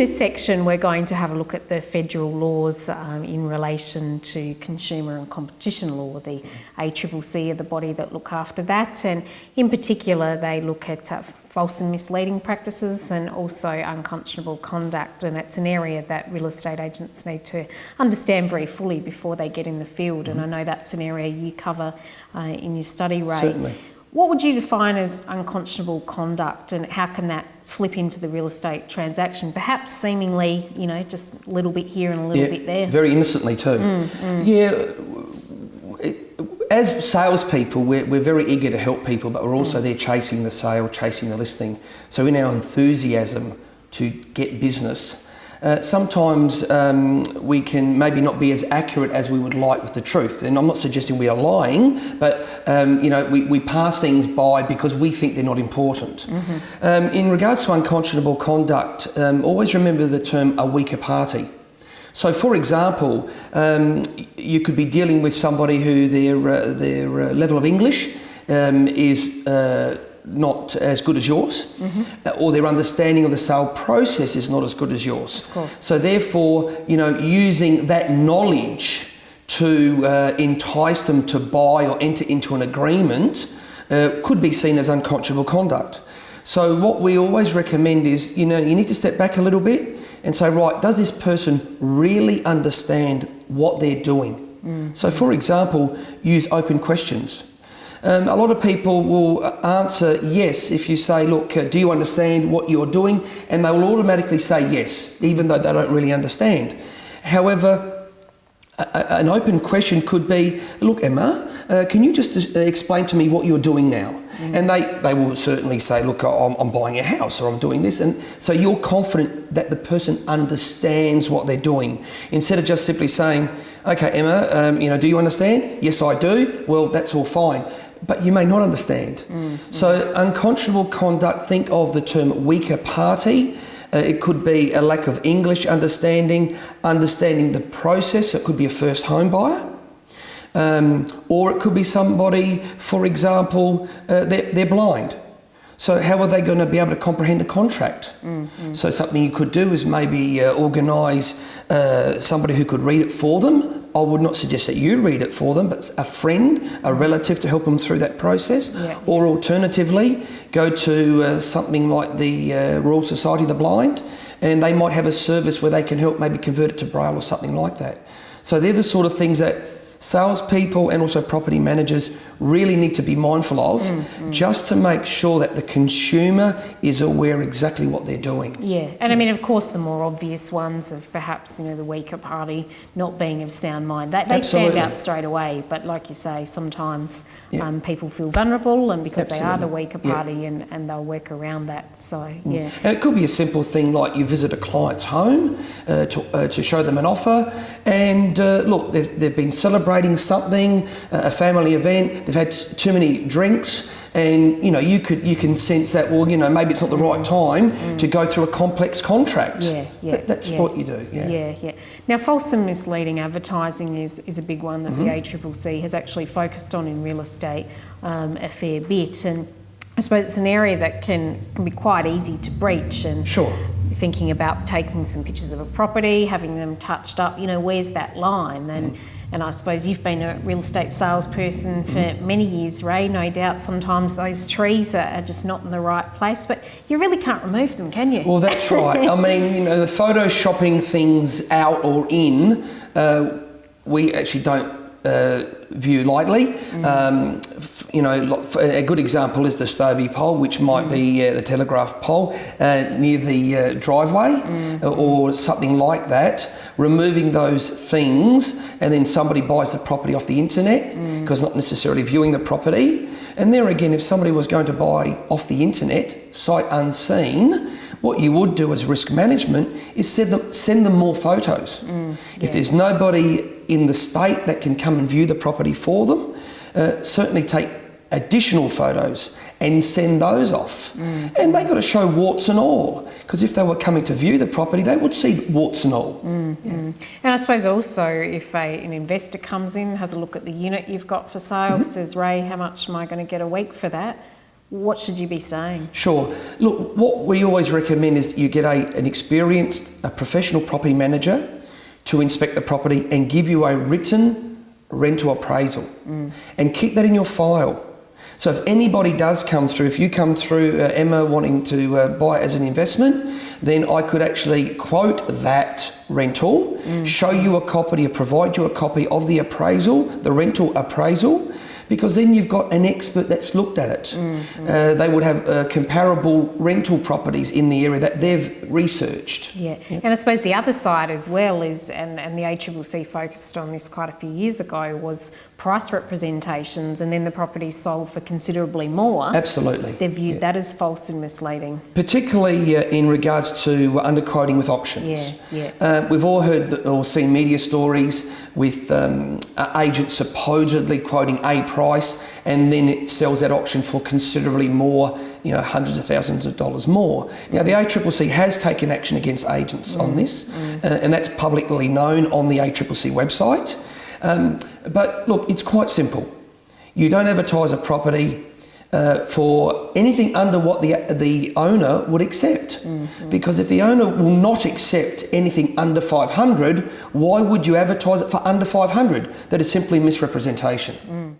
this section, we're going to have a look at the federal laws in relation to consumer and competition law. The ACCC are the body that look after that, and in particular they look at false and misleading practices and also unconscionable conduct, and it's an area that real estate agents need to understand very fully before they get in the field, and I know that's an area you cover in your study, Ray. Certainly. What would you define as unconscionable conduct, and how can that slip into the real estate transaction? Perhaps seemingly, you know, just a little bit here and a little bit there. Very innocently too. Yeah, as salespeople, we're very eager to help people, but we're also there chasing the sale, chasing the listing. So in our enthusiasm to get business, sometimes we can maybe not be as accurate as we would like with the truth. And I'm not suggesting we are lying, but you know, we pass things by because we think they're not important. In regards to unconscionable conduct, always remember the term a weaker party. So, for example, you could be dealing with somebody who their level of English is not as good as yours, or their understanding of the sale process is not as good as yours. Of course. So therefore, you know, using that knowledge to entice them to buy or enter into an agreement could be seen as unconscionable conduct. So what we always recommend is, you know, you need to step back a little bit and say, right, does this person really understand what they're doing? So for example, use open questions. A lot of people will answer yes if you say, look, do you understand what you're doing? And they will automatically say yes, even though they don't really understand. However, an open question could be, look, Emma, can you just explain to me what you're doing now? And they will certainly say, look, I'm buying a house or I'm doing this. And so you're confident that the person understands what they're doing, instead of just simply saying, okay, Emma, you know, do you understand? Yes, I do. Well, that's all fine. But you may not understand. So unconscionable conduct, think of the term weaker party. It could be a lack of English understanding the process. It could be a first home buyer. Or it could be somebody, for example, they're blind. So how are they going to be able to comprehend a contract? So something you could do is maybe organise somebody who could read it for them. I would not suggest that you read it for them, but a friend, a relative to help them through that process. Or alternatively, go to something like the Royal Society of the Blind, and they might have a service where they can help maybe convert it to Braille or something like that. So they're the sort of things that salespeople and also property managers really need to be mindful of, just to make sure that the consumer is aware exactly what they're doing. Yeah, and I mean, of course, the more obvious ones of perhaps, you know, the weaker party not being of sound mind, they stand out straight away. But like you say, sometimes people feel vulnerable, and because they are the weaker party, and they'll work around that. So yeah, and it could be a simple thing like you visit a client's home to show them an offer, and look, they've been celebrating something, a family event. They've had too many drinks, and you know, you can sense that, well, you know, maybe it's not the right time to go through a complex contract. That's what you do. Now, false and misleading advertising is a big one that the ACCC has actually focused on in real estate a fair bit, and I suppose it's an area that can be quite easy to breach. And thinking about taking some pictures of a property, having them touched up, you know, where's that line? And I suppose you've been a real estate salesperson for many years, Ray. No doubt sometimes those trees are just not in the right place, but you really can't remove them, can you? Well, that's right. I mean, you know, the photoshopping things out or in, we actually don't view lightly. You know, a good example is the Stobie pole, which might be the telegraph pole near the driveway or something like that. Removing those things, and then somebody buys the property off the internet because not necessarily viewing the property. And there again, if somebody was going to buy off the internet, sight unseen, what you would do as risk management is send them more photos. If there's nobody in the state that can come and view the property for them, certainly take additional photos and send those off. And they got to show warts and all, because if they were coming to view the property, they would see warts and all. And I suppose also if an investor comes in, has a look at the unit you've got for sale, says, Ray, how much am I going to get a week for that? what should you be saying? Sure. Look, what we always recommend is you get an experienced, a professional property manager to inspect the property and give you a written rental appraisal and keep that in your file. So if anybody does come through, if you come through, Emma, wanting to buy it as an investment, then I could actually quote that rental, show you a copy, or provide you a copy of the appraisal, the rental appraisal, because then you've got an expert that's looked at it. They would have comparable rental properties in the area that they've researched. Yeah, and I suppose the other side as well is, and the ACCC focused on this quite a few years ago, was price representations, and then the property sold for considerably more. Absolutely. They viewed that as false and misleading. Particularly in regards to underquoting with auctions. We've all heard or seen media stories with agents supposedly quoting a price, and then it sells at auction for considerably more, hundreds of thousands of dollars more. Now, the ACCC has taken action against agents on this, and that's publicly known on the ACCC website. But look, it's quite simple. You don't advertise a property for anything under what the owner would accept. Because if the owner will not accept anything under 500, why would you advertise it for under 500? That is simply misrepresentation.